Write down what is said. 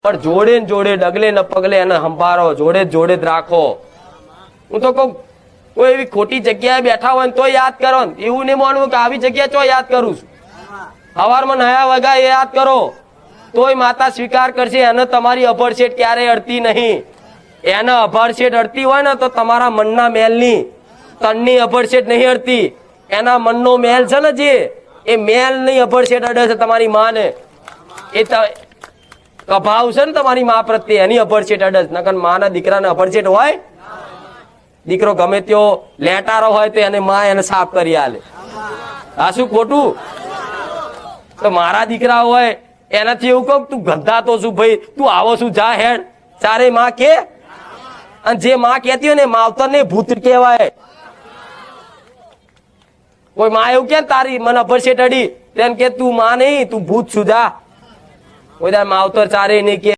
પણ જોડે ને જોડે ડગલે ને પગલે એને સંભાળો, જોડે જ રાખો. હું તો કહું કોઈ એવી ખોટી જગ્યાએ બેઠા હોય ને તો યાદ કરો. એવું નહીં માનવું કે આવી જગ્યા ચો યાદ કરું છું. સવારમાં નયા વગા એ યાદ કરો તોય માતા સ્વીકાર કરશે. એને તમારી અભડછેટ ક્યારેય અડતી નહીં. એને અભડછેટ અડતી હોય ને તો તમારા મનના મેલની, તનની અભડછેટ નહીં અડતી. એના મનનો મેલ છે ને જે, એ મેલ ની અભડછેટ અડે છે તમારી માને. એ કભાવ છે ને તમારી મા પ્રત્યે, એની અભડછેટ અડે છે. નકર માના દીકરાને અભડછેટ હોય? દીકરો ગમે તેવો લેટારો હોય તો એને માં એને સાફ કરી આલે. આ શું ખોટું? તો મારા દીકરા હોય એનાથી એવું કહું તું ગંધાતો છું ભાઈ, તું આવો છું, જા હેડ. ચારે માં કે, અને જે માં કહેતી હોય ને માવતર ને ભૂત કહેવાય. કોઈ માં એવું કે તારી મને અભડછેટ અડી તેમ કે તું માં નહીં, તું ભૂત છું, જા. કોઈ માવતર ચારે નહીં કે